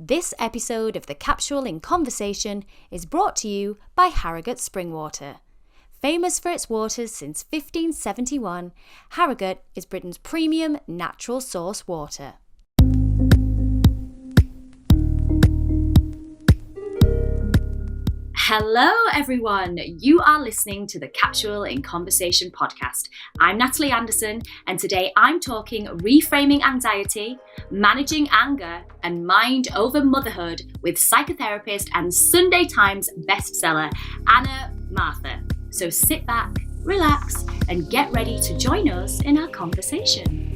This episode of the Capsule in Conversation is brought to you by Harrogate Springwater. Famous for its waters since 1571, Harrogate is Britain's premium natural source water. Hello everyone, you are listening to the Capsule in Conversation podcast. I'm Natalie Anderson and today I'm talking reframing anxiety, managing anger and mind over motherhood with psychotherapist and Sunday Times bestseller Anna Mathur. So sit back, relax and get ready to join us in our conversation.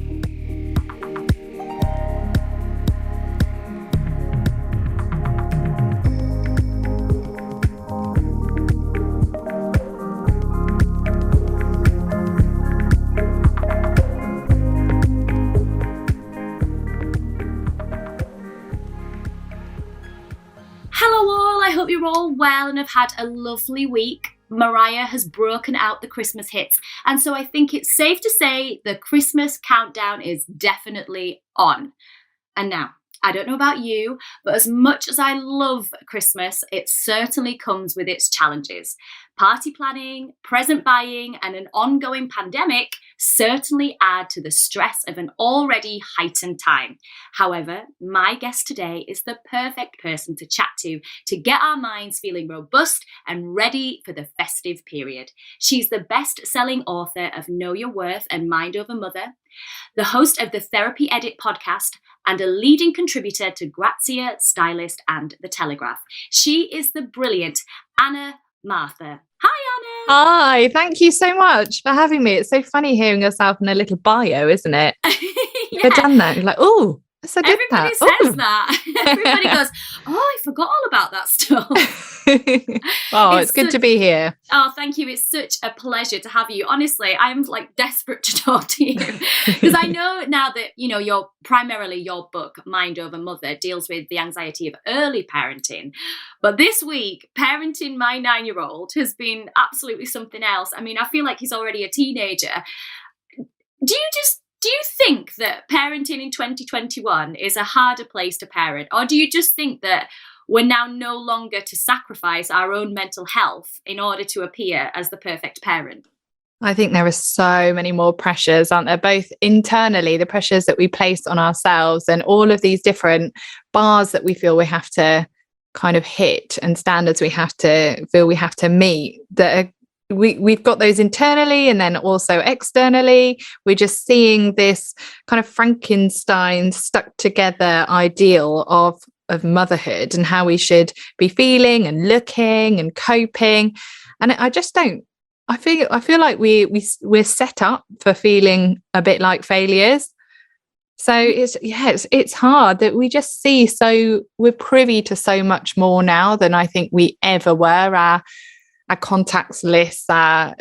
Hello all, I hope you're all well and have had a lovely week. Mariah has broken out the Christmas hits, and so I think it's safe to say the Christmas countdown is definitely on. And now, I don't know about you, but as much as I love Christmas, it certainly comes with its challenges. Party planning, present buying, and an ongoing pandemic certainly add to the stress of an already heightened time. However, my guest today is the perfect person to chat to get our minds feeling robust and ready for the festive period. She's the best-selling author of Know Your Worth and Mind Over Mother, the host of the Therapy Edit podcast, and a leading contributor to Grazia, Stylist, and The Telegraph. She is the brilliant Anna Mathur. Hi, Anna. Hi, thank you so much for having me. It's so funny hearing yourself in a little bio, isn't it? Yeah. You've done that. You're like, oh, that's a good Everybody says that. Everybody goes, oh, I forgot all about that stuff. Oh, it's good to be here. Oh, thank you. It's such a pleasure to have you. Honestly, I'm like desperate to talk to you because I know now that, you know, your book, Mind Over Mother, deals with the anxiety of early parenting. But this week, parenting my 9-year-old has been absolutely something else. I mean, I feel like he's already a teenager. Do you think that parenting in 2021 is a harder place to parent? Or do you just think that we're now no longer to sacrifice our own mental health in order to appear as the perfect parent? I think there are so many more pressures, aren't there? Both internally, the pressures that we place on ourselves and all of these different bars that we feel we have to kind of hit and standards we have to meet that are we've got those internally and then also externally. We're just seeing this kind of Frankenstein stuck together ideal of motherhood and how we should be feeling and looking and coping. And I feel like we're set up for feeling a bit like failures. So it's hard that we just see, so we're privy to so much more now than I think we ever were. Our contacts lists, our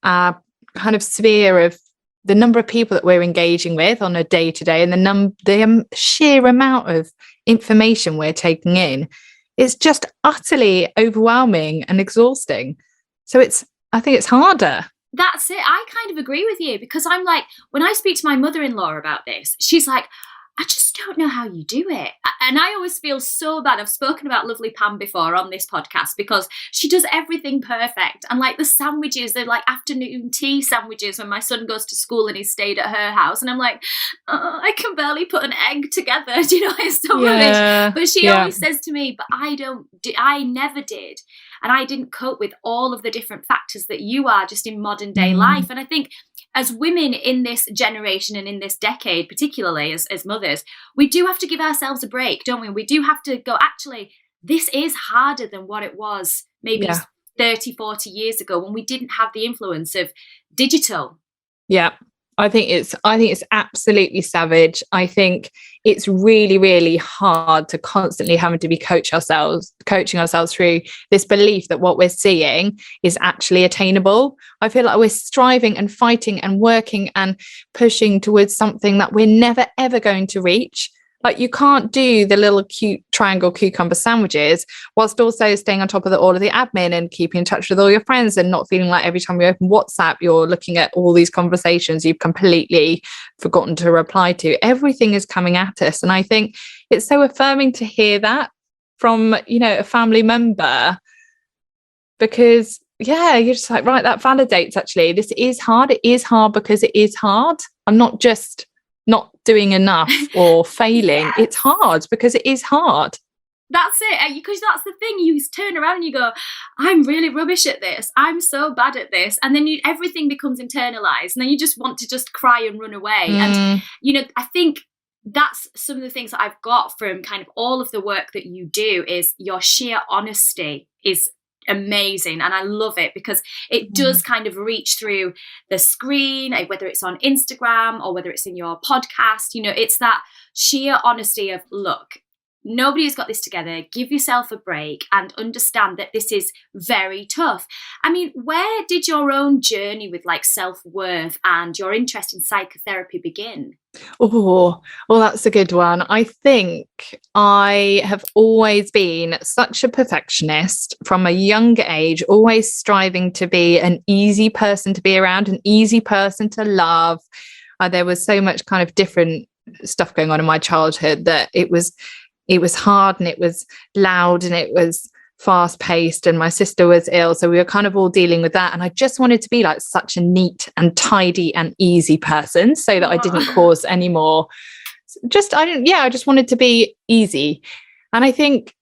kind of sphere of the number of people that we're engaging with on a day-to-day and the sheer amount of information we're taking in. It's just utterly overwhelming and exhausting. So I think it's harder. That's it. I kind of agree with you because I'm like, when I speak to my mother-in-law about this, she's like, I just don't know how you do it. And I always feel so bad. I've spoken about lovely Pam before on this podcast because she does everything perfect. And like the sandwiches, they're like afternoon tea sandwiches when my son goes to school and he's stayed at her house. And I'm like, I can barely put an egg together. Do you know, it's so rubbish. But she always says to me, but I never did. And I didn't cope with all of the different factors that you are just in modern day life. And I think as women in this generation and in this decade, particularly as mothers, we do have to give ourselves a break, don't we? We do have to go, actually, this is harder than what it was maybe 30, 40 years ago when we didn't have the influence of digital. Yeah. I think it's absolutely savage. I think it's really, really hard to constantly having to be coaching ourselves through this belief that what we're seeing is actually attainable. I feel like we're striving and fighting and working and pushing towards something that we're never, ever going to reach. Like, you can't do the little cute triangle cucumber sandwiches whilst also staying on top of all of the admin and keeping in touch with all your friends and not feeling like every time you open WhatsApp, you're looking at all these conversations you've completely forgotten to reply to. Everything is coming at us. And I think it's so affirming to hear that from, a family member, because you're just like, right, that validates, actually, this is hard. It is hard because it is hard. I'm not just not doing enough or failing. Yes. It's hard because it is hard. That's it, because that's the thing. You turn around and you go, I'm really rubbish at this. I'm so bad at this. And then everything becomes internalized. And then you just want to just cry and run away. And, I think that's some of the things that I've got from kind of all of the work that you do is your sheer honesty is amazing, and I love it because it does kind of reach through the screen, whether it's on Instagram or whether it's in your podcast. It's that sheer honesty of, look, nobody has got this together. Give yourself a break and understand that this is very tough. I mean, where did your own journey with like self-worth and your interest in psychotherapy begin? Oh, well, that's a good one. I think I have always been such a perfectionist from a young age, always striving to be an easy person to be around, an easy person to love. There was so much kind of different stuff going on in my childhood that it was hard and it was loud and it was fast paced, and my sister was ill, so we were kind of all dealing with that, and I just wanted to be like such a neat and tidy and easy person so that I didn't cause any more. I just wanted to be easy. And I think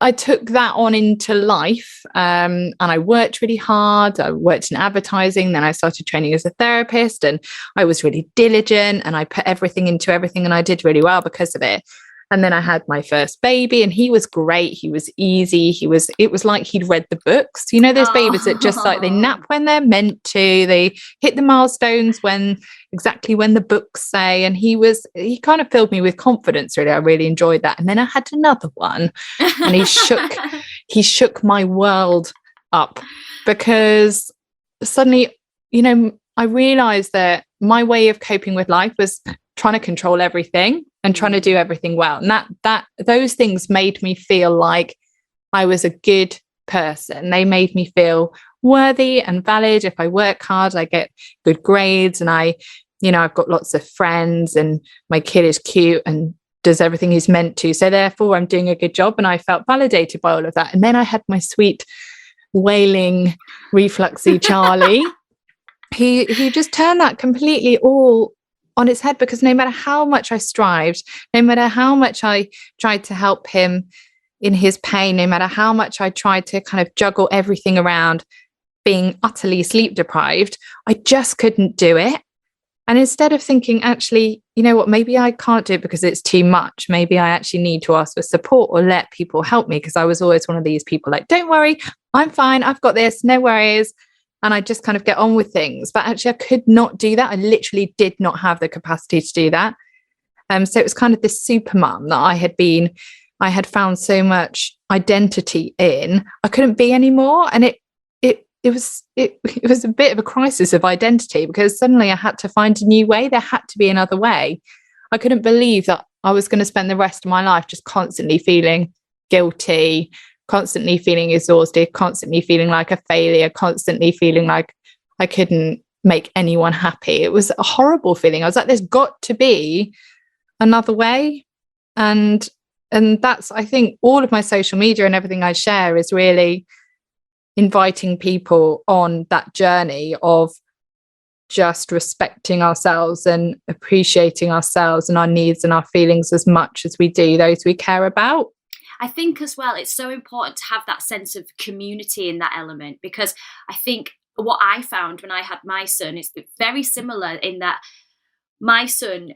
I took that on into life, and I worked really hard. I worked in advertising, then I started training as a therapist, and I was really diligent and I put everything into everything, and I did really well because of it. And then I had my first baby, and he was great. He was easy. It was like he'd read the books. Those babies that just like, they nap when they're meant to, they hit the milestones exactly when the books say. And he kind of filled me with confidence, really. I really enjoyed that. And then I had another one, and he shook my world up, because suddenly, I realized that my way of coping with life was trying to control everything and trying to do everything well. And that those things made me feel like I was a good person. They made me feel worthy and valid. If I work hard, I get good grades, and I've got lots of friends, and my kid is cute and does everything he's meant to. So therefore I'm doing a good job, and I felt validated by all of that. And then I had my sweet wailing refluxy Charlie. He just turned that completely all on its head, because no matter how much I strived, no matter how much I tried to help him in his pain, no matter how much I tried to kind of juggle everything around being utterly sleep deprived, I just couldn't do it. And instead of thinking, actually, you know what, maybe I can't do it because it's too much, maybe I actually need to ask for support or let people help me, because I was always one of these people like, don't worry, I'm fine, I've got this, no worries. And I just kind of get on with things. But actually, I could not do that. I literally did not have the capacity to do that. So it was kind of this super mum that I had found so much identity in, I couldn't be anymore. And it was a bit of a crisis of identity, because suddenly I had to find a new way. There had to be another way. I couldn't believe that I was going to spend the rest of my life just constantly feeling guilty, constantly feeling exhausted, constantly feeling like a failure, constantly feeling like I couldn't make anyone happy. It was a horrible feeling. I was like, there's got to be another way. And that's, I think, all of my social media and everything I share is really inviting people on that journey of just respecting ourselves and appreciating ourselves and our needs and our feelings as much as we do those we care about. I think as well, it's so important to have that sense of community in that element, because I think what I found when I had my son is very similar in that my son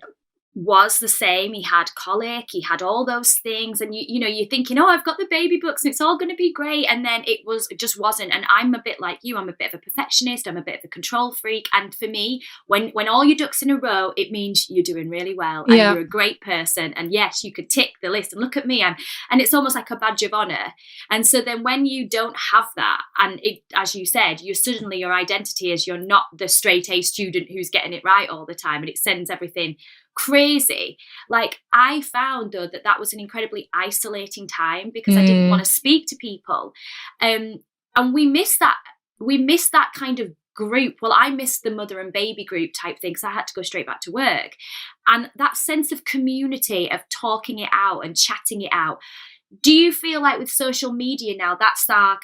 was the same. He had colic, he had all those things, and you're thinking, oh, I've got the baby books and it's all going to be great, and then it just wasn't. And I'm a bit like you, I'm a bit of a perfectionist, I'm a bit of a control freak, and for me, when all your ducks in a row, it means you're doing really well and you're a great person, and yes, you could tick the list and look at me, and it's almost like a badge of honor. And so then when you don't have that, and it, as you said, your identity is you're not the straight A student who's getting it right all the time, and it sends everything crazy. Like, I found though that was an incredibly isolating time because I didn't want to speak to people. And we miss that kind of group. Well, I missed the mother and baby group type thing because I had to go straight back to work. And that sense of community, of talking it out and chatting it out. Do you feel like with social media now, that's our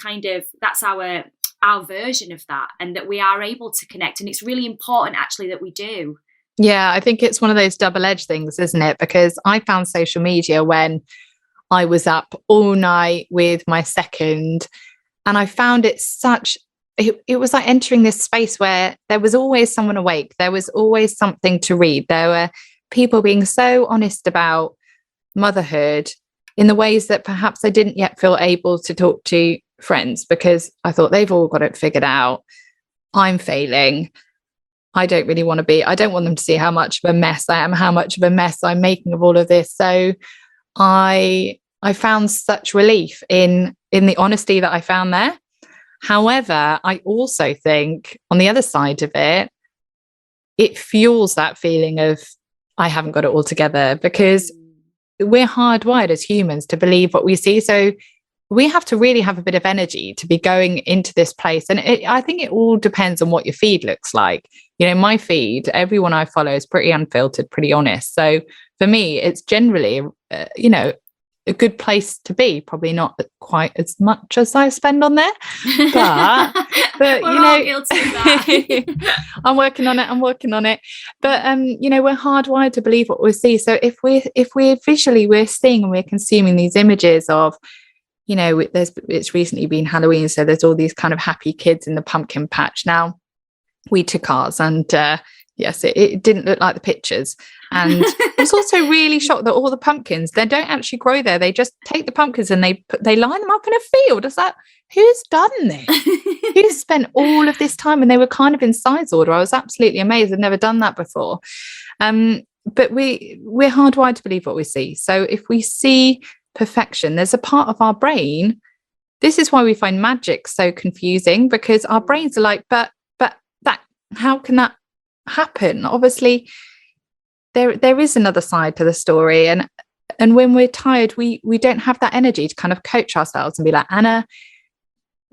version of that, and that we are able to connect? And it's really important actually that we do. Yeah, I think it's one of those double-edged things, isn't it? Because I found social media when I was up all night with my second, and I found it was like entering this space where there was always someone awake. There was always something to read. There were people being so honest about motherhood in the ways that perhaps I didn't yet feel able to talk to friends, because I thought they've all got it figured out. I'm failing. I don't really want to be. I don't want them to see how much of a mess I am, how much of a mess I'm making of all of this. So I found such relief in the honesty that I found there. However, I also think on the other side of it, it fuels that feeling of I haven't got it all together, because we're hardwired as humans to believe what we see. So we have to really have a bit of energy to be going into this place. And I think it all depends on what your feed looks like. You know, my feed, everyone I follow is pretty unfiltered, pretty honest. So for me, it's generally, a good place to be. Probably not quite as much as I spend on there, but we're all guilty of that. I'm working on it. But we're hardwired to believe what we see. So if we're visually, we're seeing and we're consuming these images of, it's recently been Halloween, so there's all these kind of happy kids in the pumpkin patch. Now, we took ours, and yes, it didn't look like the pictures. And I was also really shocked that all the pumpkins, they don't actually grow there. They just take the pumpkins and they line them up in a field. It's like, who's done this? Who's spent all of this time? And they were kind of in size order. I was absolutely amazed. I'd never done that before. But we're hardwired to believe what we see. So if we see perfection, there's a part of our brain. This is why we find magic so confusing, because our brains are like, but that, how can that happen? Obviously, there is another side to the story, and when we're tired, we don't have that energy to kind of coach ourselves and be like, Anna,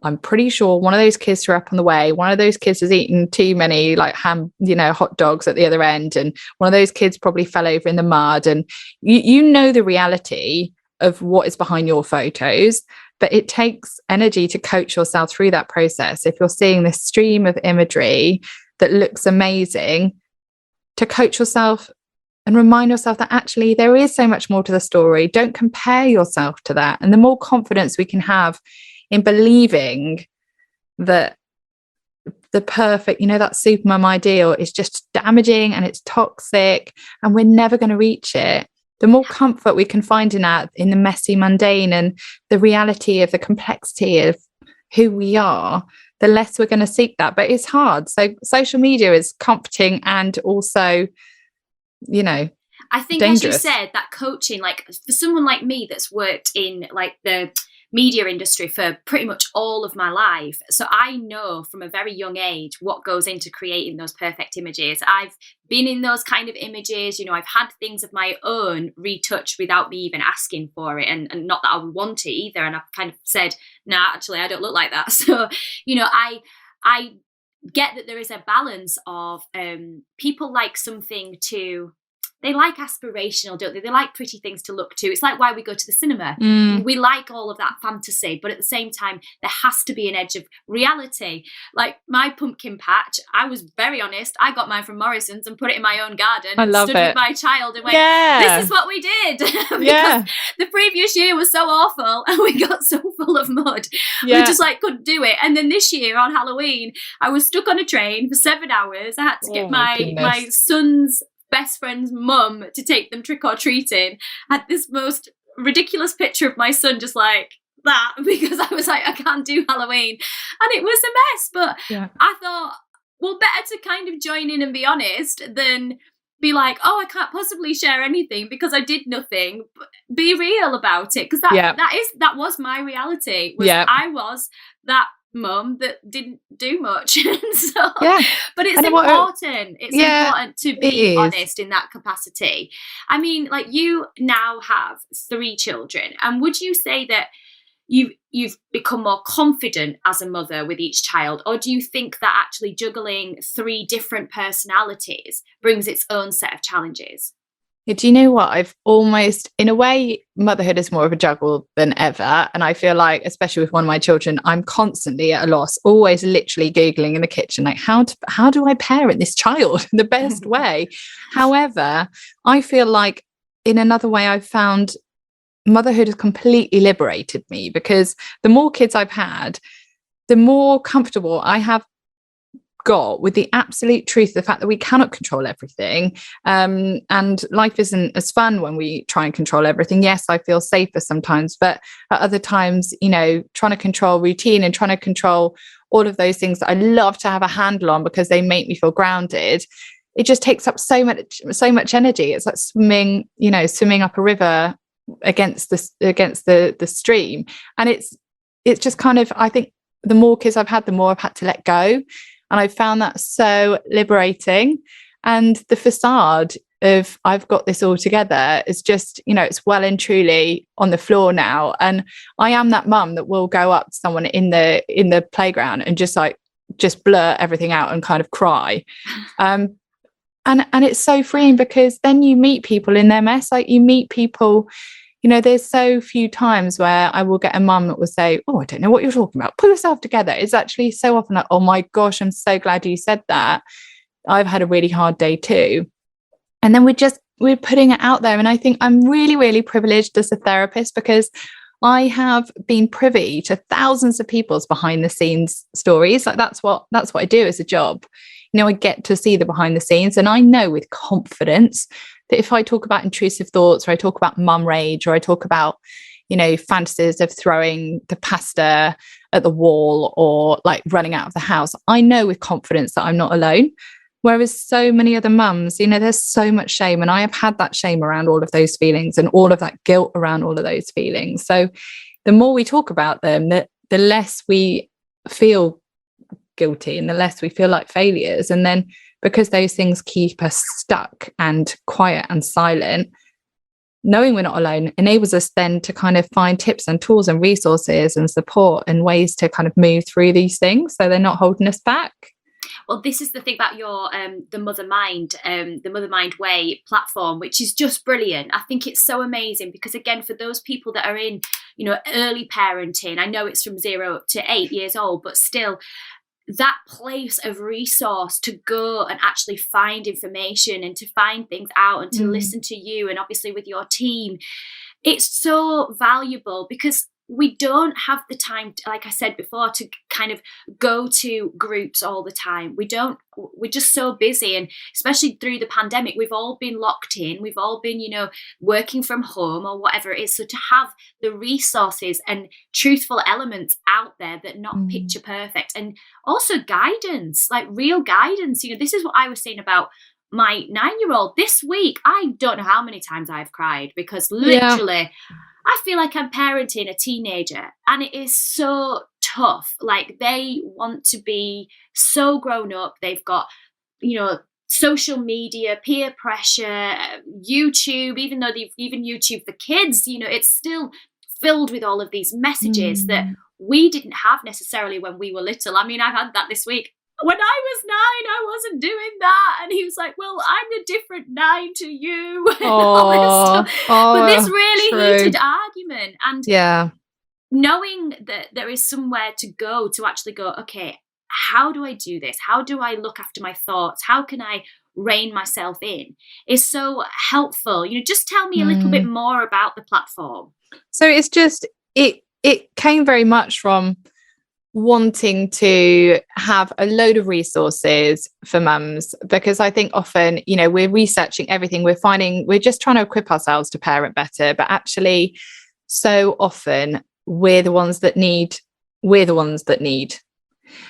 I'm pretty sure one of those kids threw up on the way. One of those kids has eaten too many like hot dogs at the other end, and one of those kids probably fell over in the mud. And you know the reality of what is behind your photos, but it takes energy to coach yourself through that process. If you're seeing this stream of imagery that looks amazing, to coach yourself and remind yourself that actually there is so much more to the story. Don't compare yourself to that. And the more confidence we can have in believing that the perfect, that supermom ideal is just damaging and it's toxic and we're never going to reach it, the more comfort we can find in the messy, mundane, and the reality of the complexity of who we are, the less we're going to seek that. But it's hard. So social media is comforting and also, I think dangerous. As you said, that coaching, like for someone like me that's worked in like the media industry for pretty much all of my life, so I know from a very young age what goes into creating those perfect images. I've been in those kind of images, I've had things of my own retouched without me even asking for it, and not that I would want it either, and I've kind of said, nah, actually I don't look like that. So I get that there is a balance of people like something to, they like aspirational, don't they? They like pretty things to look to. It's like why we go to the cinema. We like all of that fantasy, but at the same time, there has to be an edge of reality. Like my pumpkin patch, I was very honest. I got mine from Morrison's and put it in my own garden. I love stood it. with my child and went, yeah. This is what we did. Because the previous year was so awful and we got so full of mud. Yeah. We just couldn't do it. And then this year on Halloween, I was stuck on a train for 7 hours. I had to get my son's best friend's mum to take them trick-or-treating. Had this most ridiculous picture of my son just like that, because I was like, I can't do Halloween, and it was a mess. But I thought, well, better to kind of join in and be honest than be like, oh, I can't possibly share anything because I did nothing. Be real about it, because that was my reality. I was that mum that didn't do much. So, Yeah. but it's And important. It's yeah, important to it be is. honest in that capacity. I mean, like, you now have 3 children, and would you say that you've become more confident as a mother with each child, or do you think that actually juggling 3 different personalities brings its own set of challenges? Yeah, do you know what? I've almost, in a way, motherhood is more of a juggle than ever. And I feel like, especially with one of my children, I'm constantly at a loss, always literally Googling in the kitchen, like, how do I parent this child in the best way? However, I feel like in another way, I've found motherhood has completely liberated me, because the more kids I've had, the more comfortable I have got with the absolute truth, the fact that we cannot control everything, and life isn't as fun when we try and control everything. Yes, I feel safer sometimes, but at other times, trying to control routine and trying to control all of those things that I love to have a handle on because they make me feel grounded, it just takes up so much energy. It's like swimming up a river against the stream. And it's just kind of, I think the more kids I've had, the more I've had to let go. And I found that so liberating. And the facade of I've got this all together is just, it's well and truly on the floor now. And I am that mum that will go up to someone in the playground and just blur everything out and kind of cry. And it's so freeing, because then you meet people in their mess. Like, you meet people, there's so few times where I will get a mum that will say, oh, I don't know what you're talking about, pull yourself together. It's actually so often like, oh my gosh, I'm so glad you said that. I've had a really hard day too. And then we're putting it out there. And I think I'm really, really privileged as a therapist, because I have been privy to thousands of people's behind the scenes stories. Like, that's what I do as a job. I get to see the behind the scenes, and I know with confidence that if I talk about intrusive thoughts, or I talk about mum rage, or I talk about, fantasies of throwing the pasta at the wall, or like running out of the house, I know with confidence that I'm not alone. Whereas so many other mums, there's so much shame, and I have had that shame around all of those feelings and all of that guilt around all of those feelings. So the more we talk about them, the less we feel guilty and the less we feel like failures. And then, because those things keep us stuck and quiet and silent, knowing we're not alone enables us then to kind of find tips and tools and resources and support and ways to kind of move through these things, so they're not holding us back. Well, this is the thing about your the Mothermind Way platform, which is just brilliant. I think it's so amazing, because again, for those people that are in, early parenting, I know it's from 0 up to 8 years old, but still, that place of resource to go and actually find information and to find things out and to listen to you, and obviously with your team, it's so valuable, because we don't have the time, like I said before, to kind of go to groups all the time. We're just so busy. And especially through the pandemic, we've all been locked in. We've all been, working from home or whatever it is. So to have the resources and truthful elements out there that not picture perfect, and also guidance, like real guidance. This is what I was saying about my 9-year-old this week. I don't know how many times I've cried, because literally I feel like I'm parenting a teenager, and it is so tough. Like, they want to be so grown up. They've got, social media, peer pressure, YouTube, even though they've even YouTube for kids, it's still filled with all of these messages that we didn't have necessarily when we were little. I mean, I've had that this week. When I was 9, I wasn't doing that. And he was like, well, I'm a different 9 to you. But this really heated argument. And knowing that there is somewhere to go, to actually go, okay, how do I do this? How do I look after my thoughts? How can I rein myself in? Is so helpful. Just tell me a little bit more about the platform. So it's just, it came very much from wanting to have a load of resources for mums, because I think often, we're researching everything, we're just trying to equip ourselves to parent better, but actually so often we're the ones that need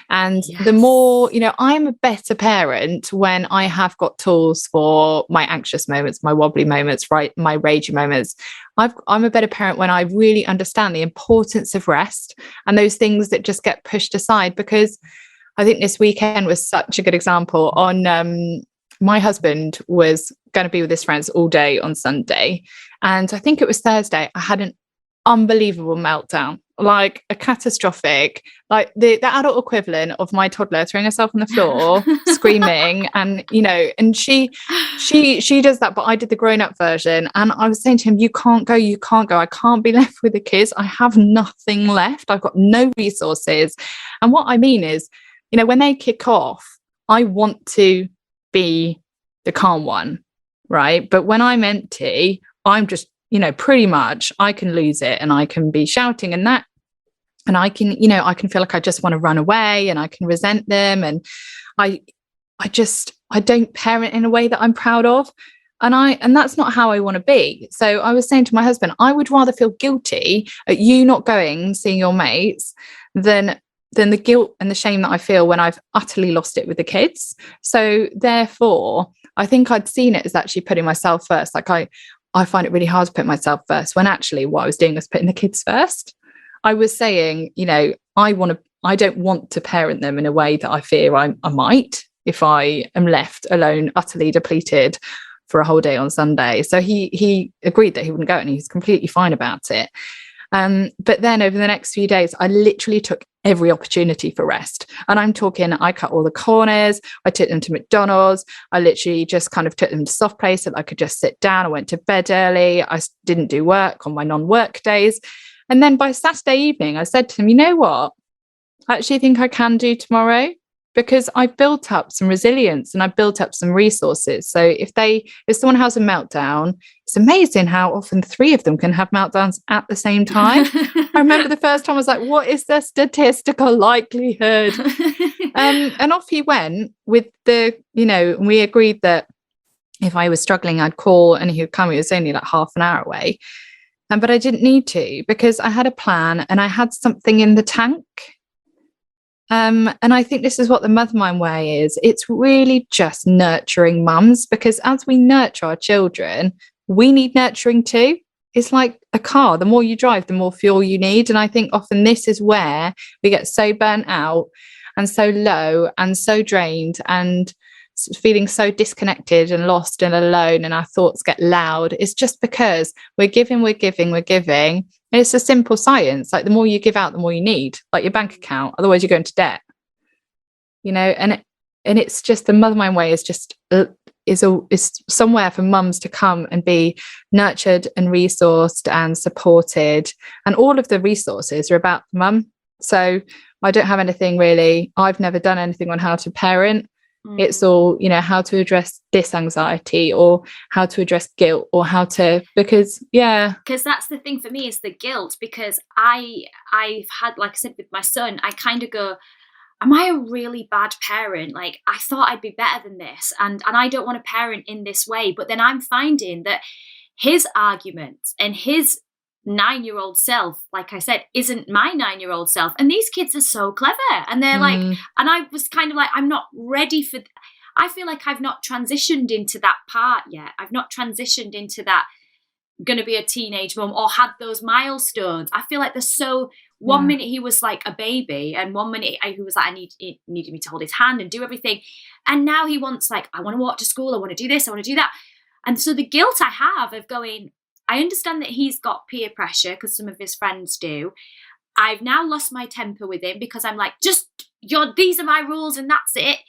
And the more, I'm a better parent when I have got tools for my anxious moments, my wobbly moments, right, my ragey moments. I'm a better parent when I really understand the importance of rest and those things that just get pushed aside. Because I think this weekend was such a good example. My husband was going to be with his friends all day on Sunday, and I think it was Thursday, I had an unbelievable meltdown, like a catastrophic, like the adult equivalent of my toddler throwing herself on the floor screaming. And and she does that, but I did the grown-up version. And I was saying to him, you can't go, I can't be left with the kids. I have nothing left, I've got no resources. And what I mean is, when they kick off, I want to be the calm one, right? But when I'm empty, I'm just pretty much, I can lose it, and I can be shouting and I can feel like I just want to run away, and I can resent them, and I don't parent in a way that I'm proud of, and that's not how I want to be. So I was saying to my husband, I would rather feel guilty at you not going, seeing your mates, than the guilt and the shame that I feel when I've utterly lost it with the kids. So therefore, I think I'd seen it as actually putting myself first. Like I find it really hard to put myself first, when actually what I was doing was putting the kids first. I was saying, I don't want to parent them in a way that I fear I might if I am left alone, utterly depleted for a whole day on Sunday. So he agreed that he wouldn't go, and he's completely fine about it. But then over the next few days, I literally took every opportunity for rest. And I'm talking, I cut all the corners, I took them to McDonald's, I literally just kind of took them to soft play so that I could just sit down. I went to bed early, I didn't do work on my non-work days. And then by Saturday evening, I said to him, you know what, I actually think I can do tomorrow, because I've built up some resilience and I've built up some resources. So if someone has a meltdown, it's amazing how often 3 of them can have meltdowns at the same time. I remember the first time I was like, what is the statistical likelihood? And off he went with we agreed that if I was struggling, I'd call and he would come. It was only like half an hour away. But I didn't need to, because I had a plan and I had something in the tank. And I think this is what the Mothermind Way is. It's really just nurturing mums, because as we nurture our children, we need nurturing too. It's like a car. The more you drive, the more fuel you need. And I think often this is where we get so burnt out and so low and so drained and feeling so disconnected and lost and alone, and our thoughts get loud. It's just because we're giving. And it's a simple science. Like the more you give out, the more you need, like your bank account. Otherwise you go into debt, and it's just the Mothermind Way is just is somewhere for mums to come and be nurtured and resourced and supported. And all of the resources are about mum. So I don't have anything really. I've never done anything on how to parent. It's all, how to address this anxiety, or how to address guilt, or because that's the thing for me, is the guilt, because I've had, like I said, with my son, I kind of go, am I a really bad parent? Like, I thought I'd be better than this, and I don't want to parent in this way. But then I'm finding that his arguments and his 9-year-old self, like I said, isn't my 9-year-old self. And these kids are so clever, and they're like, and I was kind of like, I'm not ready for, I feel like I've not transitioned into that part yet. I've not transitioned into that going to be a teenage mum, or had those milestones. I feel like there's so, one minute he was like a baby, and one minute he was like, he needed me to hold his hand and do everything. And now he wants, like, I want to walk to school, I want to do this, I want to do that. And so the guilt I have of going, I understand that he's got peer pressure because some of his friends do. I've now lost my temper with him because I'm like, these are my rules and that's it.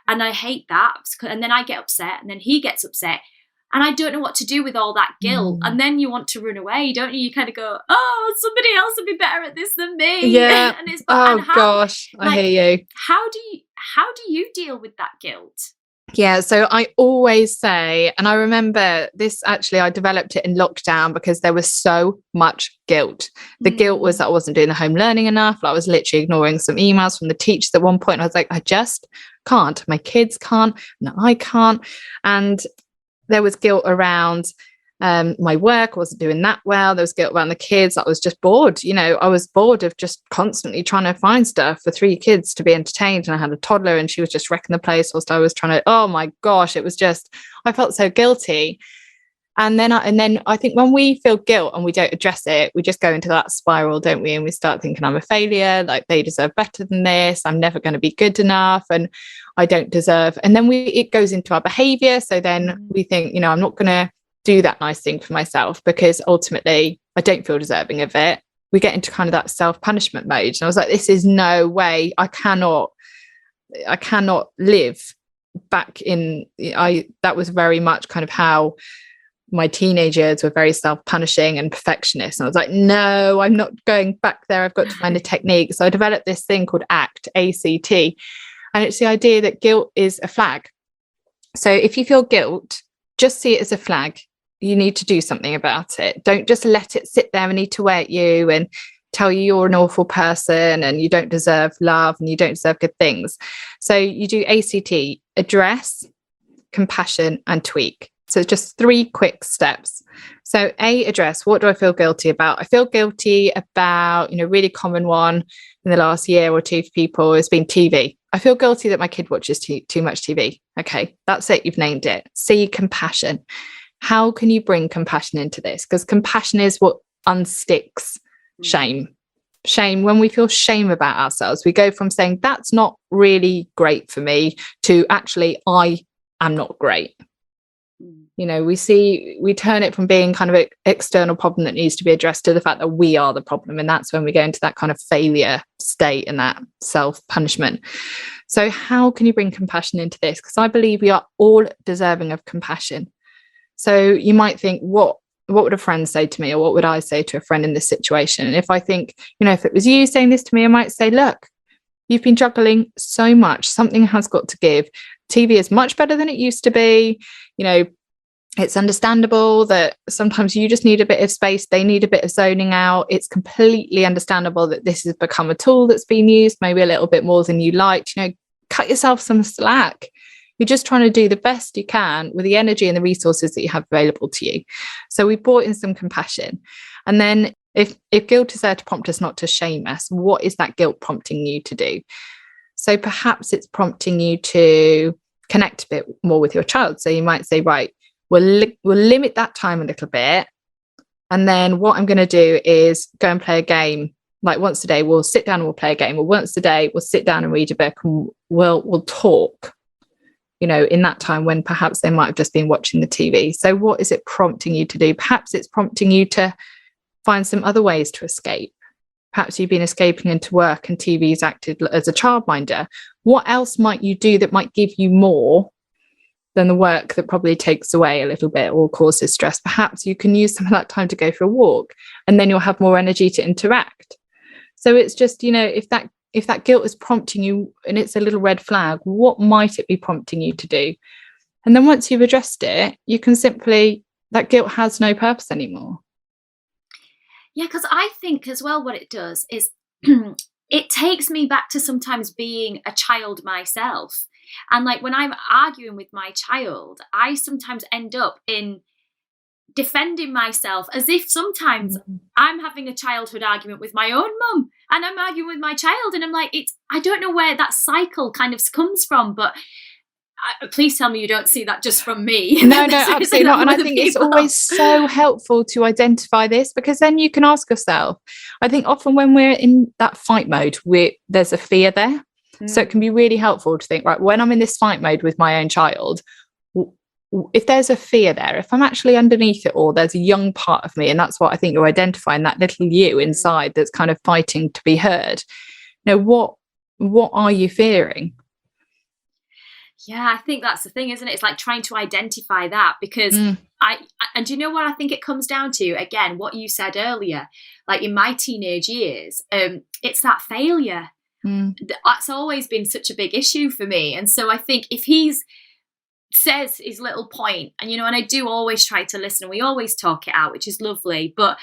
And I hate that. And then I get upset, and then he gets upset. And I don't know what to do with all that guilt. And then you want to run away, don't you? You kind of go, oh, somebody else would be better at this than me. Yeah. And it's, gosh, I hear you. How do you deal with that guilt? Yeah, so I always say, and I remember this actually, I developed it in lockdown because there was so much guilt. The guilt was that I wasn't doing the home learning enough. I was literally ignoring some emails from the teachers at one point. I was like, I just can't. My kids can't, and I can't. And there was guilt around My work, I wasn't doing that well. There was guilt around the kids. I was just bored. I was bored of just constantly trying to find stuff for 3 kids to be entertained. And I had a toddler and she was just wrecking the place whilst I was trying to, oh my gosh, it was just, I felt so guilty. And then I think when we feel guilt and we don't address it, we just go into that spiral, don't we? And we start thinking, I'm a failure, like they deserve better than this. I'm never going to be good enough. And I don't deserve. And then it goes into our behavior. So then we think, I'm not going to do that nice thing for myself because ultimately I don't feel deserving of it. We get into kind of that self-punishment mode. And I was like, this is no way. I cannot live back in, that was very much kind of how my teenage years were, very self-punishing and perfectionist. And I was like, no, I'm not going back there. I've got to find a technique. So I developed this thing called ACT, A-C-T. And it's the idea that guilt is a flag. So if you feel guilt, just see it as a flag. You need to do something about it. Don't just let it sit there and eat away at you and tell you you're an awful person and you don't deserve love and you don't deserve good things. So you do ACT, address, compassion, and tweak. So just 3 quick steps. So address, what do I feel guilty about? I feel guilty about, really common one in the last year or 2 for people has been TV. I feel guilty that my kid watches too much TV. Okay, that's it. You've named it. See compassion. How can you bring compassion into this? Because compassion is what unsticks shame. Shame, when we feel shame about ourselves, we go from saying that's not really great for me to actually I am not great. We turn it from being kind of an external problem that needs to be addressed to the fact that we are the problem. And that's when we go into that kind of failure state and that self-punishment. So how can you bring compassion into this? Because I believe we are all deserving of compassion. So you might think, what would a friend say to me, or what would I say to a friend in this situation? And if I think, if it was you saying this to me, I might say, look, you've been juggling so much. Something has got to give. TV is much better than it used to be. It's understandable that sometimes you just need a bit of space. They need a bit of zoning out. It's completely understandable that this has become a tool that's been used maybe a little bit more than you liked. Cut yourself some slack. You're just trying to do the best you can with the energy and the resources that you have available to you. So we brought in some compassion. And then if guilt is there to prompt us not to shame us, what is that guilt prompting you to do? So perhaps it's prompting you to connect a bit more with your child. So you might say, right, we'll limit that time a little bit. And then what I'm going to do is go and play a game. Like once a day, we'll sit down and we'll play a game. Or once a day, we'll sit down and read a book and we'll talk, in that time when perhaps they might have just been watching the TV. So what is it prompting you to do? Perhaps it's prompting you to find some other ways to escape. Perhaps you've been escaping into work and TV's acted as a childminder. What else might you do that might give you more than the work that probably takes away a little bit or causes stress? Perhaps you can use some of that time to go for a walk and then you'll have more energy to interact. So it's just, if that guilt is prompting you and it's a little red flag, what might it be prompting you to do? And then once you've addressed it, you can that guilt has no purpose anymore. Yeah, because I think as well what it does is it takes me back to sometimes being a child myself. And like when I'm arguing with my child, I sometimes end up in defending myself as if sometimes I'm having a childhood argument with my own mum and I'm arguing with my child. And I'm like, I don't know where that cycle kind of comes from, but please tell me you don't see that just from me. No, absolutely not. And I think it's always so helpful to identify this, because then you can ask yourself, I think often when we're in that fight mode, there's a fear there. So it can be really helpful to think, right, when I'm in this fight mode with my own child, if there's a fear there, if I'm actually underneath it all, there's a young part of me. And that's what I think you're identifying, that little you inside that's kind of fighting to be heard. What are you fearing? Yeah, I think that's the thing, isn't it? It's like trying to identify that, because and you know what I think it comes down to? Again, what you said earlier, like in my teenage years, it's that failure. That's always been such a big issue for me. And so I think if says his little point, and and I do always try to listen, and we always talk it out, which is lovely, but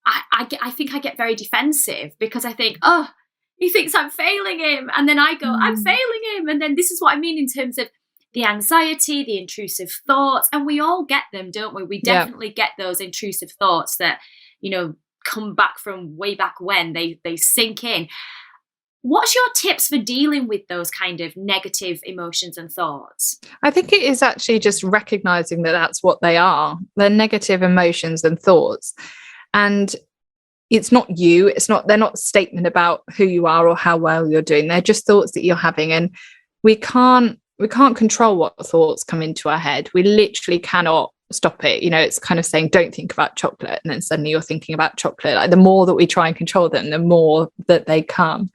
I think I get very defensive because I think, oh, he thinks I'm failing him, and then I go, I'm failing him, and then this is what I mean in terms of the anxiety, the intrusive thoughts, and we all get them, don't we? We definitely get those intrusive thoughts that, you know, come back from way back when. They sink in. What's your tips for dealing with those kind of negative emotions and thoughts? I think it is actually just recognizing that that's what they are. They're negative emotions and thoughts. And it's not you. They're not a statement about who you are or how well you're doing. They're just thoughts that you're having. And we can't control what thoughts come into our head. We literally cannot stop it. You know, it's kind of saying, don't think about chocolate. And then suddenly you're thinking about chocolate. Like, the more that we try and control them, the more that they come.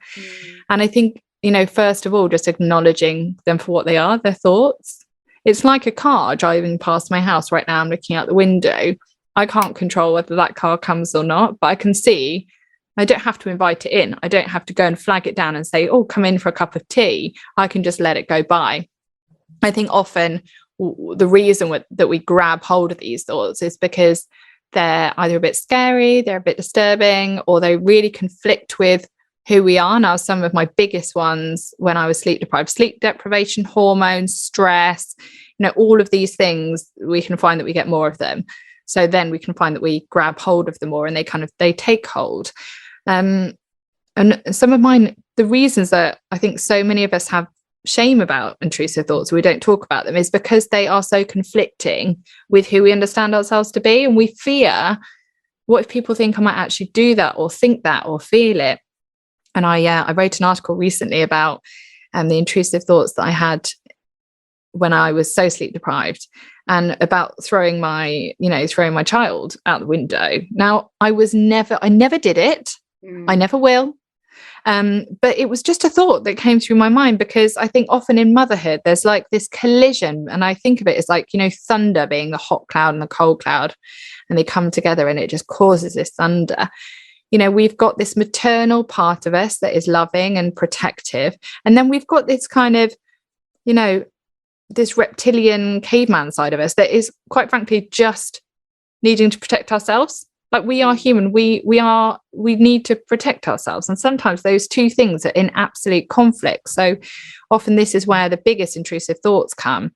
And I think, you know, first of all, just acknowledging them for what they are, their thoughts. It's like a car driving past my house right now. I'm looking out the window. I can't control whether that car comes or not, but I can see. I don't have to invite it in. I don't have to go and flag it down and say, oh, come in for a cup of tea. I can just let it go by. I think often the reason that we grab hold of these thoughts is because they're either a bit scary, they're a bit disturbing, or they really conflict with who we are. Now, some of my biggest ones when I was sleep deprivation, hormones, stress, you know, all of these things, we can find that we get more of them. So then we can find that we grab hold of them more and they take hold. And some of mine, the reasons that I think so many of us have shame about intrusive thoughts, we don't talk about them, is because they are so conflicting with who we understand ourselves to be. And we fear, what if people think I might actually do that or think that or feel it? And I wrote an article recently about the intrusive thoughts that I had when I was so sleep deprived, and about throwing my child out the window. Now, I never did it. I never will. But it was just a thought that came through my mind, because I think often in motherhood, there's like this collision. And I think of it as like, you know, thunder being the hot cloud and the cold cloud, and they come together and it just causes this thunder. You know, we've got this maternal part of us that is loving and protective. And then we've got this kind of, you know, this reptilian caveman side of us that is, quite frankly, just needing to protect ourselves. Like, we are human, we need to protect ourselves, and sometimes those two things are in absolute conflict. So often this is where the biggest intrusive thoughts come,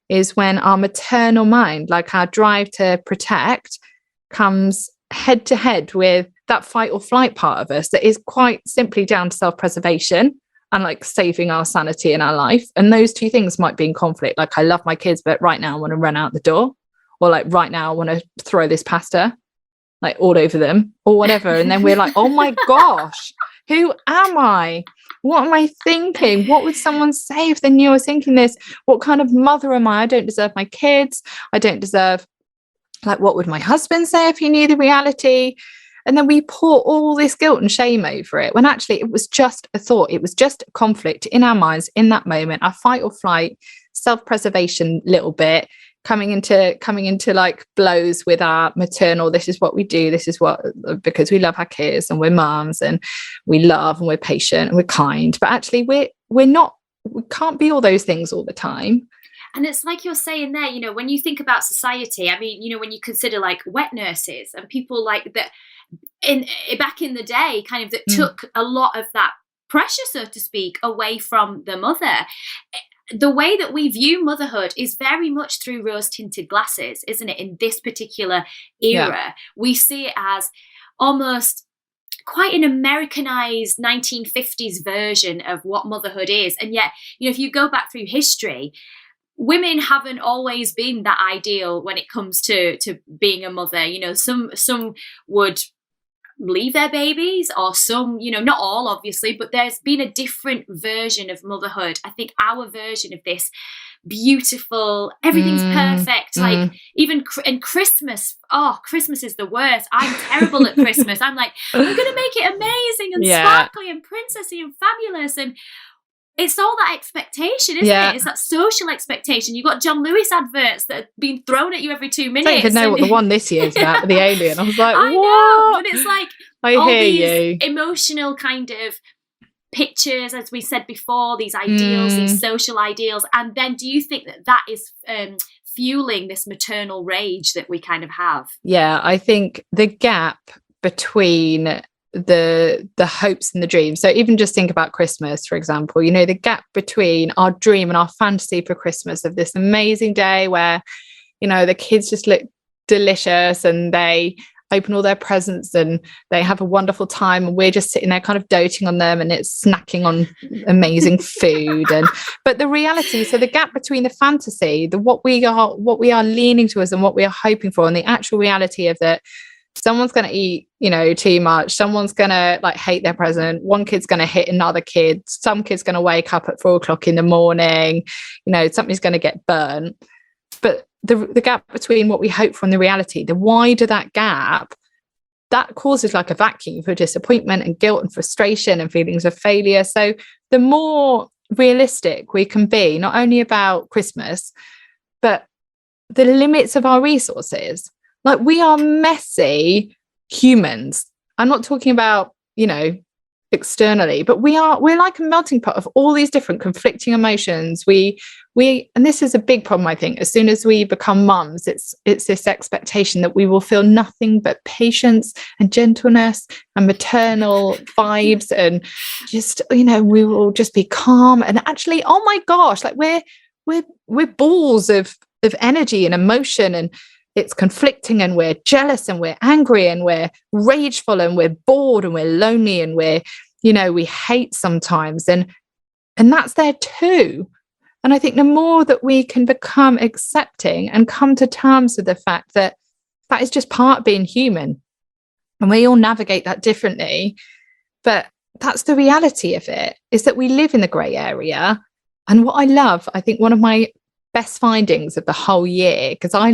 is when our maternal mind, like our drive to protect, comes head to head with that fight or flight part of us that is quite simply down to self-preservation and like saving our sanity in our life. And those two things might be in conflict. Like, I love my kids, but right now I want to run out the door, or like right now I want to throw this pasta like all over them or whatever. And then we're like, oh my gosh, who am I? What am I thinking? What would someone say if they knew I was thinking this? What kind of mother am I? I don't deserve my kids. I don't deserve, like, what would my husband say if he knew the reality? And then we pour all this guilt and shame over it, when actually it was just a thought. It was just a conflict in our minds in that moment, our fight or flight, self-preservation little bit, coming into like blows with our maternal, this is what we do, this is what, because we love our kids and we're moms and we love and we're patient and we're kind. But actually we can't be all those things all the time. And it's like you're saying there, you know, when you think about society, I mean, you know, when you consider like wet nurses and people like that back in the day, kind of that took a lot of that pressure, so to speak, away from the mother. The way that we view motherhood is very much through rose-tinted glasses, isn't it? In this particular era, we see it as almost quite an Americanized 1950s version of what motherhood is. And yet, you know, if you go back through history, women haven't always been that ideal when it comes to being a mother. You know, some would leave their babies, or some, you know, not all obviously, but there's been a different version of motherhood. I think our version of this beautiful, everything's perfect, like even and Christmas is the worst. I'm terrible at Christmas. I'm like, we're gonna make it amazing and sparkly and princessy and fabulous, and it's all that expectation, isn't it? It's that social expectation. You've got John Lewis adverts that have been thrown at you every 2 minutes. I don't even know what the one this year is about, the alien. I was like, I what? know, but it's like I hear you. Emotional kind of pictures, as we said before, these ideals, these social ideals. And then do you think that is fueling this maternal rage that we kind of have? Yeah, I think the gap between the hopes and the dreams. So even just think about Christmas, for example, you know, the gap between our dream and our fantasy for Christmas of this amazing day where, you know, the kids just look delicious and they open all their presents and they have a wonderful time, and we're just sitting there kind of doting on them and it's snacking on amazing food. But the reality, so the gap between the fantasy, what we are leaning towards and what we are hoping for, and the actual reality of that, someone's going to eat, you know, too much, someone's going to like hate their present, one kid's going to hit another kid, some kid's going to wake up at 4 o'clock in the morning, you know, something's going to get burnt. But the gap between what we hope for and the reality, the wider that gap, that causes like a vacuum for disappointment and guilt and frustration and feelings of failure. So the more realistic we can be, not only about Christmas, but the limits of our resources. Like, we are messy humans. I'm not talking about, you know, externally, but we're like a melting pot of all these different conflicting emotions. And this is a big problem, I think. As soon as we become mums, it's this expectation that we will feel nothing but patience and gentleness and maternal vibes, and just, you know, we will just be calm. And actually, oh my gosh, like we're balls of energy and emotion, and it's conflicting, and we're jealous and we're angry and we're rageful and we're bored and we're lonely and we're, you know, we hate sometimes, and that's there too. And I think the more that we can become accepting and come to terms with the fact that that is just part of being human, and we all navigate that differently, but that's the reality of it, is that we live in the grey area. And what I love, I think one of my best findings of the whole year, because I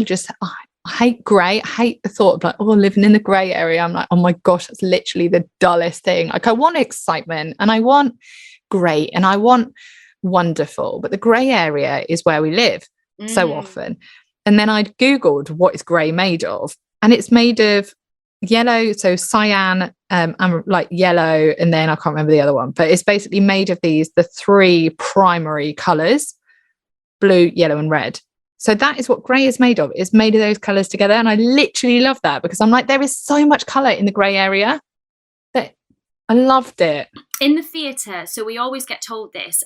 hate grey. I hate the thought of like, oh, living in the grey area. I'm like, oh my gosh, that's literally the dullest thing. Like, I want excitement and I want great and I want wonderful, but the grey area is where we live so often. And then I googled what is grey made of, and it's made of yellow, so cyan, and like yellow, and then I can't remember the other one, but it's basically made of the 3 primary colors: blue, yellow, and red. So that is what grey is made of. It's made of those colors together. And I literally love that, because I'm like, there is so much color in the grey area that I loved it. In the theatre, so we always get told this,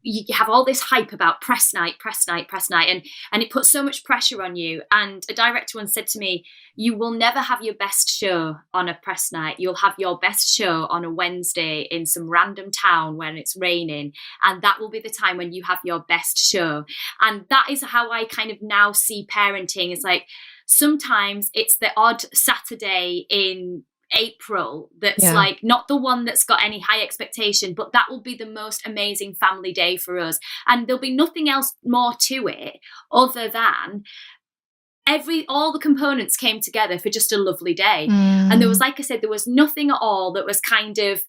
you have all this hype about press night, and it puts so much pressure on you. And a director once said to me, you will never have your best show on a press night. You'll have your best show on a Wednesday in some random town when it's raining, and that will be the time when you have your best show. And that is how I kind of now see parenting. It's like, sometimes it's the odd Saturday in April that's like not the one that's got any high expectation, but that will be the most amazing family day for us, and there'll be nothing else more to it other than all the components came together for just a lovely day. And there was, like I said, there was nothing at all that was kind of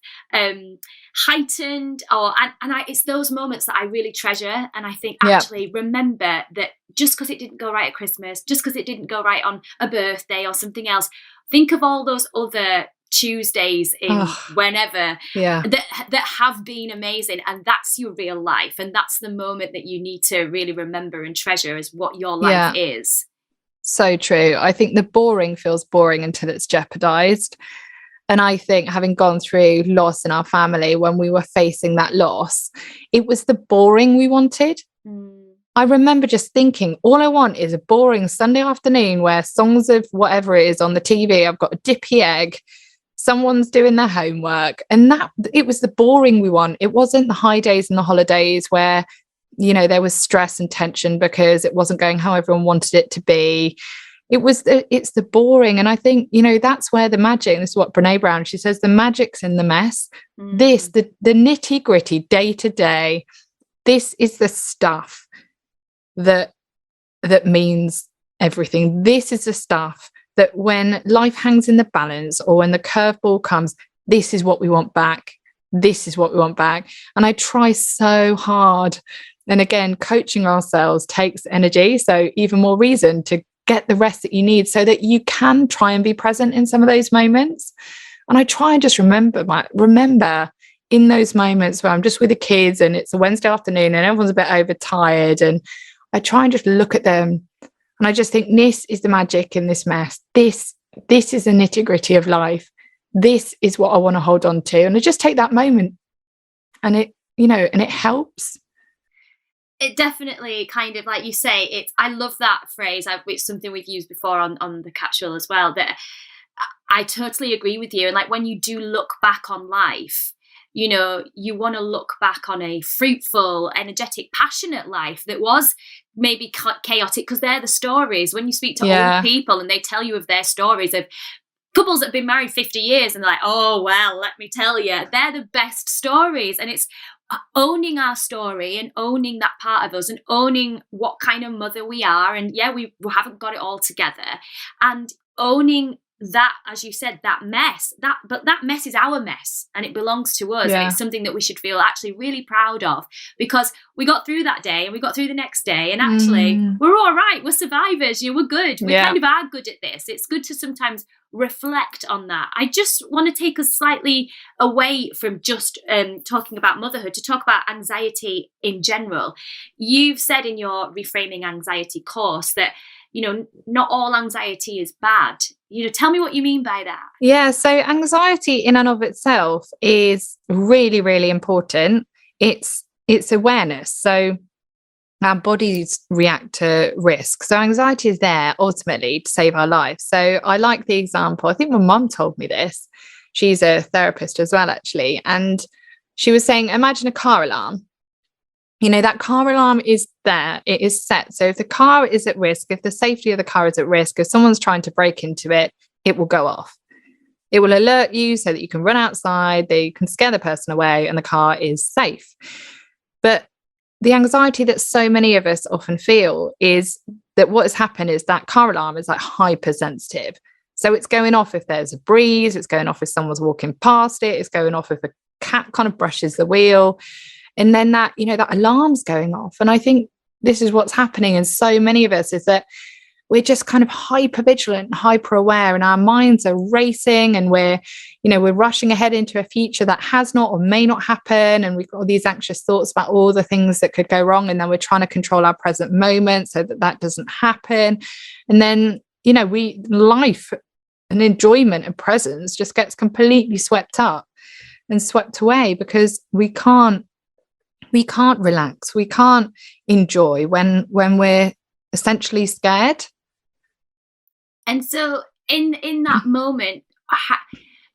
heightened, it's those moments that I really treasure. And I think, actually, remember that just because it didn't go right at Christmas, just because it didn't go right on a birthday or something else, think of all those other Tuesdays in whenever that have been amazing, and that's your real life, and that's the moment that you need to really remember and treasure as what your life is. So true. I think the boring feels boring until it's jeopardized. And I think, having gone through loss in our family, when we were facing that loss, it was the boring we wanted. I remember just thinking, all I want is a boring Sunday afternoon where songs of whatever it is on the TV, I've got a dippy egg, someone's doing their homework, and that it was the boring we want. It wasn't the high days and the holidays where, you know, there was stress and tension because it wasn't going how everyone wanted it to be. It's the boring. And I think, you know, that's where the magic, and this is what Brene Brown, she says, the magic's in the mess. The nitty gritty day to day, this is the stuff that means everything. This is the stuff that when life hangs in the balance, or when the curveball comes, this is what we want back. This is what we want back. And I try so hard. And again, coaching ourselves takes energy. So even more reason to get the rest that you need so that you can try and be present in some of those moments. And I try and just remember in those moments where I'm just with the kids and it's a Wednesday afternoon and everyone's a bit overtired, and I try and just look at them and I just think, this is the magic in this mess. This is the nitty gritty of life. this is what I want to hold on to. And I just take that moment and it, and it helps. It definitely kind of, like you say, I love that phrase. It's something we've used before on the Capsule as well, that I totally agree with you. And like when you do look back on life, you want to look back on a fruitful, energetic, passionate life that was maybe chaotic, because they're the stories. When you speak to older people and they tell you of their stories of couples that have been married 50 years and they're like, oh, well, let me tell you, they're the best stories. And it's owning our story and owning that part of us and owning what kind of mother we are. And we haven't got it all together. And owning that, as you said, that mess, but that mess is our mess and it belongs to us. And it's something that we should feel actually really proud of, because we got through that day and we got through the next day, and actually we're all right. We're survivors. We're good. We kind of are good at this. It's good to sometimes reflect on that. I just want to take us slightly away from just talking about motherhood to talk about anxiety in general. You've said in your Reframing Anxiety course that not all anxiety is bad. Tell me what you mean by that. Yeah, so anxiety in and of itself is really, really important. It's awareness. So our bodies react to risk. So anxiety is there ultimately to save our life. So I like the example. I think my mum told me this. She's a therapist as well, actually. And she was saying, imagine a car alarm. That car alarm is there. It is set. So if the car is at risk, if the safety of the car is at risk, if someone's trying to break into it, it will go off. It will alert you so that you can run outside, they can scare the person away, and the car is safe. But the anxiety that so many of us often feel is that what has happened is that car alarm is like hypersensitive. So it's going off if there's a breeze, it's going off if someone's walking past it, it's going off if a cat kind of brushes the wheel. And then that alarm's going off. And I think this is what's happening in so many of us, is that we're just kind of hyper vigilant, hyper aware, and our minds are racing, and we're rushing ahead into a future that has not or may not happen. And we've got all these anxious thoughts about all the things that could go wrong. And then we're trying to control our present moment so that doesn't happen. And then, life and enjoyment and presence just gets completely swept up and swept away, because we can't relax, we can't enjoy when we're essentially scared. And so in that moment,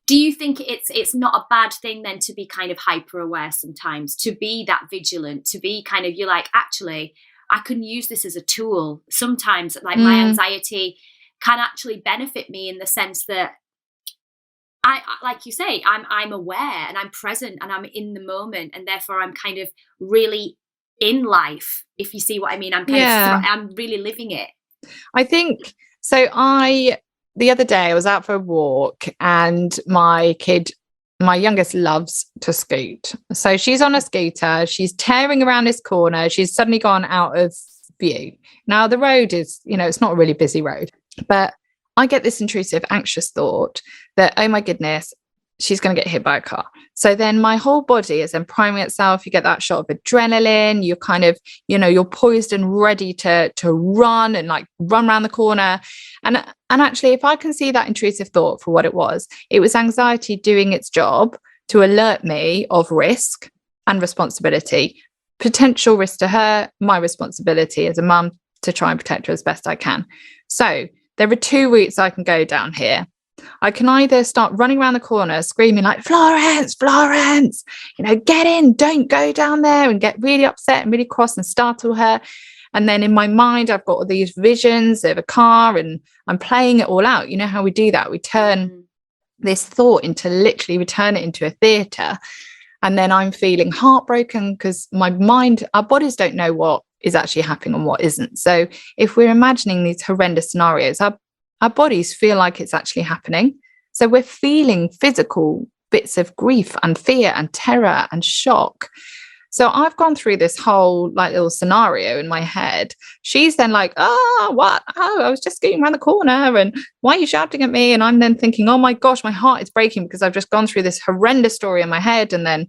do you think it's not a bad thing then to be kind of hyper aware sometimes, to be that vigilant, to be kind of, you're like, actually I can use this as a tool sometimes, like my anxiety can actually benefit me in the sense that I, like you say, I'm aware and I'm present and I'm in the moment, and therefore I'm kind of really in life, if you see what I mean. I'm I'm really living it. I think so. The other day I was out for a walk, and my youngest loves to scoot. So she's on a scooter, she's tearing around this corner, she's suddenly gone out of view. Now the road is, it's not a really busy road, but I get this intrusive, anxious thought that, oh my goodness, she's going to get hit by a car. So then my whole body is then priming itself. You get that shot of adrenaline. You're kind of, you're poised and ready to run and like run around the corner. And actually, if I can see that intrusive thought for what it was anxiety doing its job to alert me of risk and responsibility, potential risk to her, my responsibility as a mum to try and protect her as best I can. So there are two routes I can go down here. I can either start running around the corner screaming like, Florence, get in, don't go down there, and get really upset and really cross and startle her. And then in my mind, I've got all these visions of a car and I'm playing it all out. You know how we do that? We turn this thought we turn it into a theatre. And then I'm feeling heartbroken because my mind, our bodies don't know what is actually happening and what isn't. So if we're imagining these horrendous scenarios, our bodies feel like it's actually happening. So we're feeling physical bits of grief and fear and terror and shock. So I've gone through this whole like little scenario in my head. She's then like, what? Oh, I was just getting around the corner, and why are you shouting at me? And I'm then thinking, oh my gosh, my heart is breaking because I've just gone through this horrendous story in my head. And then,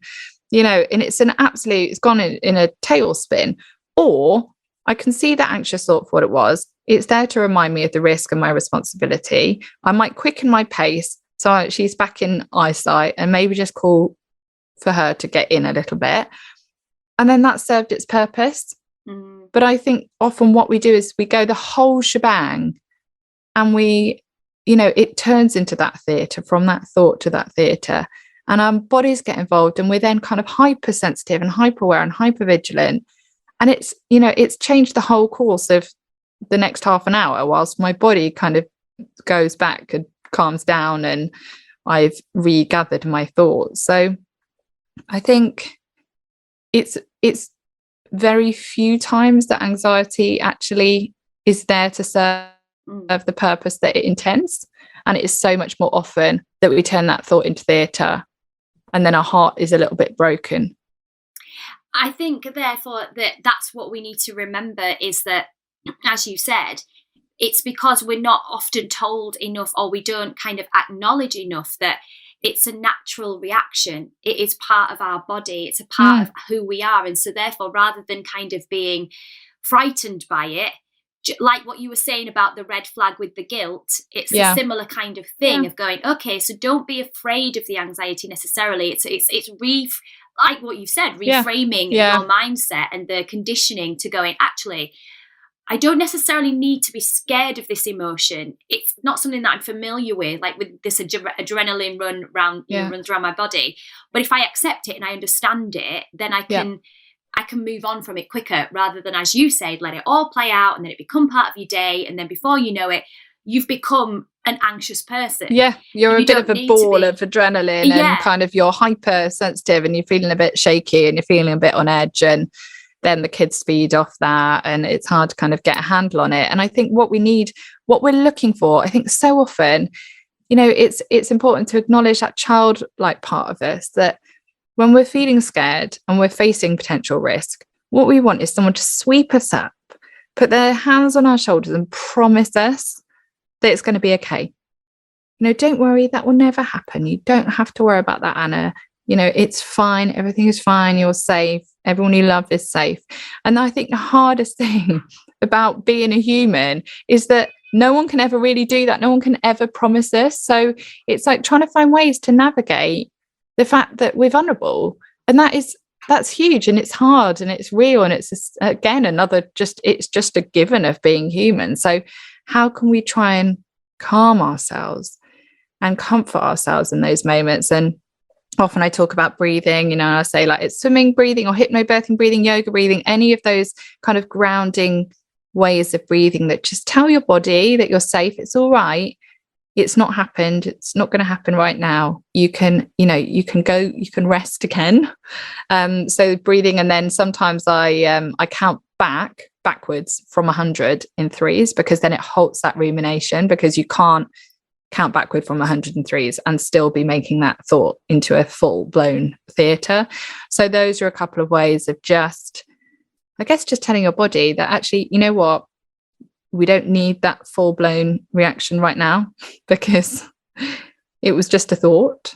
and it's gone in a tailspin. Or I can see that anxious thought for what it was. It's there to remind me of the risk and my responsibility. I might quicken my pace, So she's back in eyesight, and maybe just call for her to get in a little bit. And then that served its purpose. But I think often what we do is we go the whole shebang, and we, it turns into that theatre, from that thought to that theatre. And our bodies get involved, and we're then kind of hypersensitive and hyper-aware and hyper-vigilant. And it's changed the whole course of the next half an hour, whilst my body kind of goes back and calms down, and I've regathered my thoughts. So I think it's very few times that anxiety actually is there to serve the purpose that it intends. And it is so much more often that we turn that thought into theatre, and then our heart is a little bit broken. I think, therefore, that's what we need to remember, is that, as you said, it's because we're not often told enough, or we don't kind of acknowledge enough, that it's a natural reaction. It is part of our body. It's a part of who we are. And so therefore, rather than kind of being frightened by it, like what you were saying about the red flag with the guilt, it's a similar kind of thing of going, okay, so don't be afraid of the anxiety necessarily. It's like what you said, reframing your mindset and the conditioning to going, actually, I don't necessarily need to be scared of this emotion. It's not something that I'm familiar with, like with this adrenaline runs around my body. But if I accept it and I understand it, then I can move on from it quicker, rather than, as you said, let it all play out and then it become part of your day. And then before you know it, you've become an anxious person. Yeah, you're a bit of a ball of adrenaline and kind of you're hypersensitive and you're feeling a bit shaky and you're feeling a bit on edge, and then the kids feed off that, and it's hard to kind of get a handle on it. And I think what we're looking for, I think so often, it's important to acknowledge that childlike part of us, that when we're feeling scared and we're facing potential risk, what we want is someone to sweep us up, put their hands on our shoulders and promise us that it's going to be okay. Don't worry, that will never happen. You don't have to worry about that, Anna. It's fine. Everything is fine. You're safe. Everyone you love is safe. And I think the hardest thing about being a human is that no one can ever really do that. No one can ever promise us. So it's like trying to find ways to navigate the fact that we're vulnerable. And that's huge, and it's hard, and it's real. And it's just, again, it's just a given of being human. So how can we try and calm ourselves and comfort ourselves in those moments? And often I talk about breathing, I say, like, it's swimming breathing or hypnobirthing breathing, yoga breathing, any of those kind of grounding ways of breathing that just tell your body that you're safe. It's all right. It's not happened. It's not going to happen right now. You can go, you can rest again. So breathing. And then sometimes I count backwards from 100 in threes, because then it halts that rumination, because you can't count backward from 103s and still be making that thought into a full-blown theatre. So those are a couple of ways of just telling your body that, actually, you know what, we don't need that full-blown reaction right now, because it was just a thought.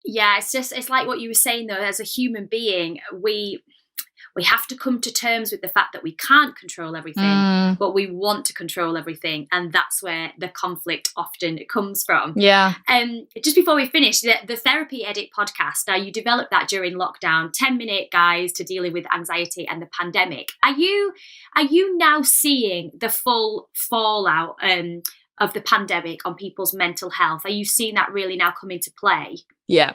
Yeah, it's like what you were saying, though. As a human being, we have to come to terms with the fact that we can't control everything, but we want to control everything. And that's where the conflict often comes from. Yeah. Just before we finish, the Therapy Edit podcast, you developed that during lockdown, 10-minute guides to dealing with anxiety and the pandemic. Are you now seeing the full fallout of the pandemic on people's mental health? Are you seeing that really now come into play? Yeah.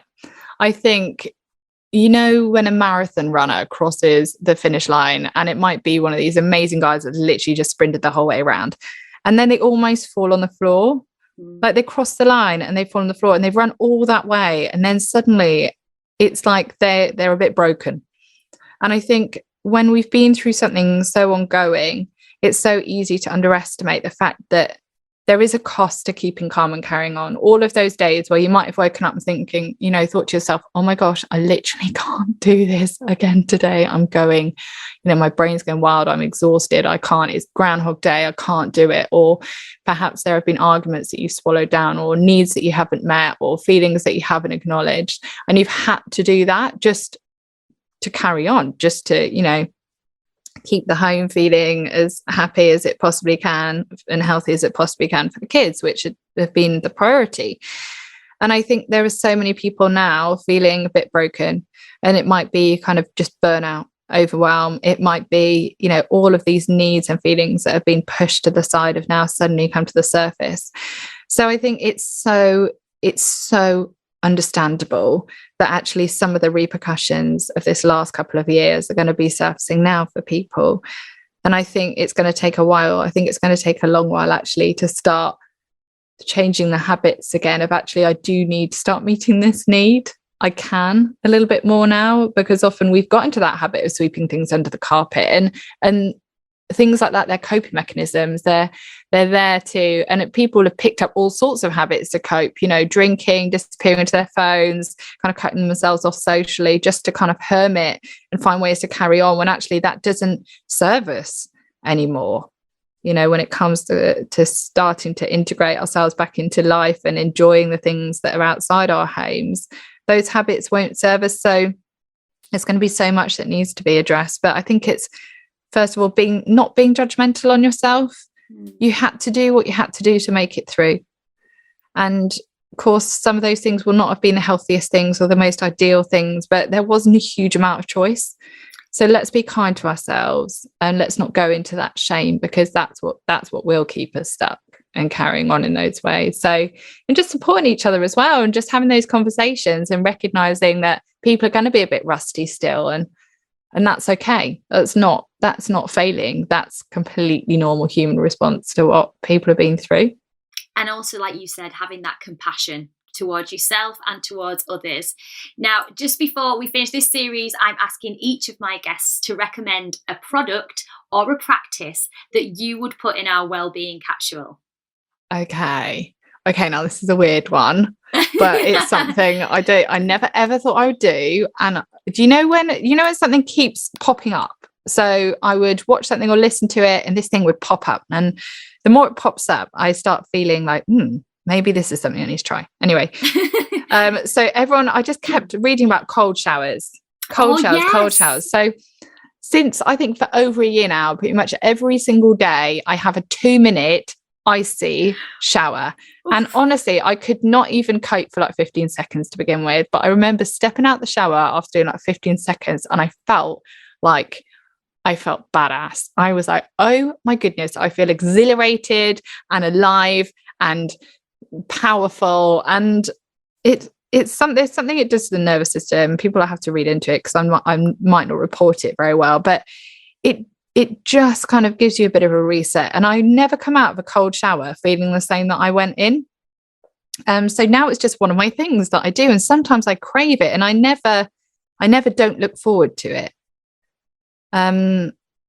I think, when a marathon runner crosses the finish line, and it might be one of these amazing guys that literally just sprinted the whole way around, and then they almost fall on the floor, like they cross the line and they fall on the floor and they've run all that way, and then suddenly it's like they're a bit broken. And I think when we've been through something so ongoing, it's so easy to underestimate the fact that there is a cost to keeping calm and carrying on. All of those days where you might have woken up and thinking, thought to yourself, oh my gosh, I literally can't do this again today. I'm going, my brain's going wild. I'm exhausted. I can't, it's Groundhog Day. I can't do it. Or perhaps there have been arguments that you've swallowed down, or needs that you haven't met, or feelings that you haven't acknowledged. And you've had to do that just to carry on, just to, keep the home feeling as happy as it possibly can and healthy as it possibly can for the kids, which have been the priority. And I think there are so many people now feeling a bit broken, and it might be kind of just burnout, overwhelm. It might be, you know, all of these needs and feelings that have been pushed to the side have now suddenly come to the surface. So I think it's so understandable that actually some of the repercussions of this last couple of years are going to be surfacing now for people. And I think it's going to take a while. I think it's going to take a long while actually to start changing the habits again of actually, I do need to start meeting this need. I can a little bit more now, because often we've got into that habit of sweeping things under the carpet, and things like that, they're coping mechanisms. They're there to, and people have picked up all sorts of habits to cope, you know, drinking, disappearing into their phones, kind of cutting themselves off socially just to kind of hermit and find ways to carry on, when actually that doesn't serve us anymore. You know, when it comes to starting to integrate ourselves back into life and enjoying the things that are outside our homes, those habits won't serve us. So there's going to be so much that needs to be addressed. But I think it's, first of all, not being judgmental on yourself. You had to do what you had to do to make it through. And of course, some of those things will not have been the healthiest things or the most ideal things, but there wasn't a huge amount of choice. So let's be kind to ourselves, and let's not go into that shame, because that's what will keep us stuck and carrying on in those ways. So, and just supporting each other as well, and just having those conversations and recognizing that people are going to be a bit rusty still, and that's okay. That's not failing. That's completely normal human response to what people have been through. And also, like you said, having that compassion towards yourself and towards others. Now, just before we finish this series, I'm asking each of my guests to recommend a product or a practice that you would put in our wellbeing capsule. Okay, now this is a weird one, but it's something I never ever thought I would do. And do you know when something keeps popping up? So I would watch something or listen to it, and this thing would pop up, and the more it pops up, I start feeling like, maybe this is something I need to try. Anyway, so I just kept reading about cold showers. Cold showers. So since, I think, for over a year now, pretty much every single day, I have a 2-minute icy shower. Oof. And honestly, I could not even cope for like 15 seconds to begin with. But I remember stepping out the shower after doing like 15 seconds, and I felt badass. I was like, oh my goodness, I feel exhilarated and alive and powerful. And it's something it does to the nervous system. People have to read into it, because I might not report it very well, but it just kind of gives you a bit of a reset. And I never come out of a cold shower feeling the same that I went in. So now it's just one of my things that I do, and sometimes I crave it, and I never don't look forward to it.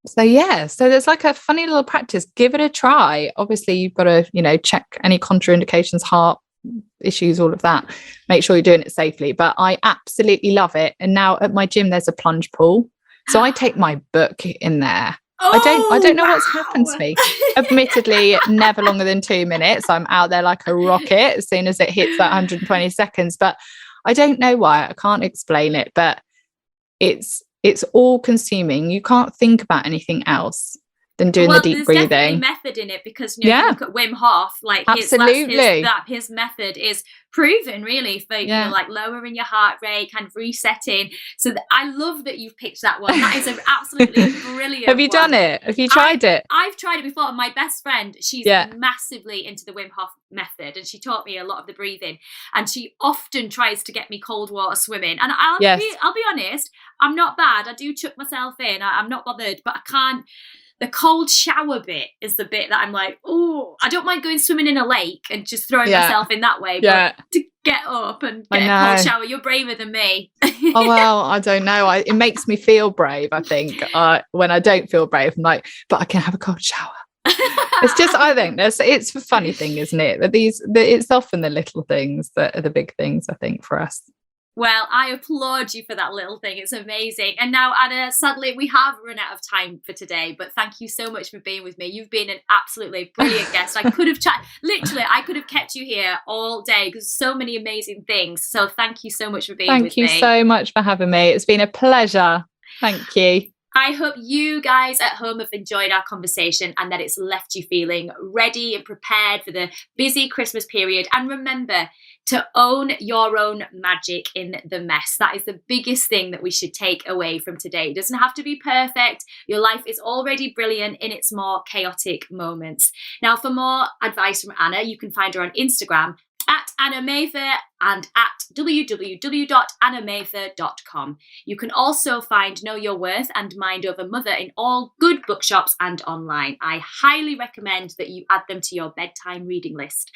So there's like a funny little practice. Give it a try. Obviously, you've got to, check any contraindications, heart issues, all of that. Make sure you're doing it safely. But I absolutely love it. And now at my gym, there's a plunge pool. So I take my book in there. I don't know what's happened to me. Admittedly, never longer than 2 minutes. I'm out there like a rocket as soon as it hits that 120 seconds. But I don't know why. I can't explain it. But it's all consuming. You can't think about anything else than doing the deep breathing. There's definitely method in it, because if you look at Wim Hof, like his method is proven really for like lowering your heart rate, kind of resetting. So I love that you've picked that one. That is an absolutely brilliant. Have you done it? Have you tried it? I've tried it before. My best friend, she's massively into the Wim Hof method, and she taught me a lot of the breathing, and she often tries to get me cold water swimming. And I'll be honest, I'm not bad. I do chuck myself in. I'm not bothered, but I can't. The cold shower bit is the bit that I'm like, oh, I don't mind going swimming in a lake and just throwing myself in that way. But to get up and get a cold shower, you're braver than me. Oh, well, I don't know. It makes me feel brave, I think. When I don't feel brave, I'm like, but I can have a cold shower. It's just, I think it's a funny thing, isn't it? That it's often the little things that are the big things, I think, for us. Well, I applaud you for that little thing. It's amazing. And now, Anna, sadly, we have run out of time for today, but thank you so much for being with me. You've been an absolutely brilliant guest. I could have I could have kept you here all day, because so many amazing things. So thank you so much for being with me. Thank you so much for having me. It's been a pleasure. Thank you. I hope you guys at home have enjoyed our conversation and that it's left you feeling ready and prepared for the busy Christmas period. And remember to own your own magic in the mess. That is the biggest thing that we should take away from today. It doesn't have to be perfect. Your life is already brilliant in its more chaotic moments. Now, for more advice from Anna, you can find her on Instagram at Anna Mathur and at www.annamathur.com. You can also find Know Your Worth and Mind Over Mother in all good bookshops and online. I highly recommend that you add them to your bedtime reading list.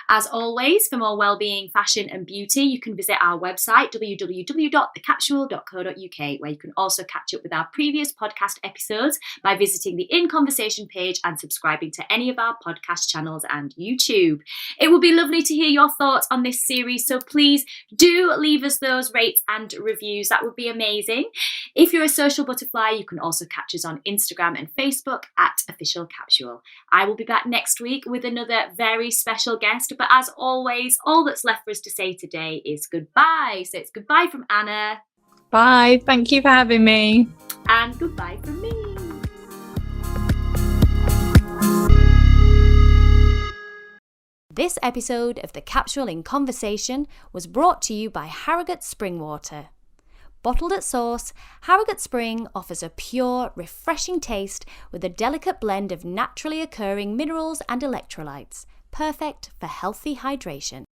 As always, for more wellbeing, fashion and beauty, you can visit our website, www.thecapsule.co.uk, where you can also catch up with our previous podcast episodes by visiting the In Conversation page and subscribing to any of our podcast channels and YouTube. It would be lovely to hear your thoughts on this series, so please do leave us those rates and reviews. That would be amazing. If you're a social butterfly, you can also catch us on Instagram and Facebook at Official Capsule. I will be back next week with another very special guest. But as always, all that's left for us to say today is goodbye. So it's goodbye from Anna. Bye. Thank you for having me. And goodbye from me. This episode of the Capsule in Conversation was brought to you by Harrogate Spring Water. Bottled at source, Harrogate Spring offers a pure, refreshing taste with a delicate blend of naturally occurring minerals and electrolytes, perfect for healthy hydration.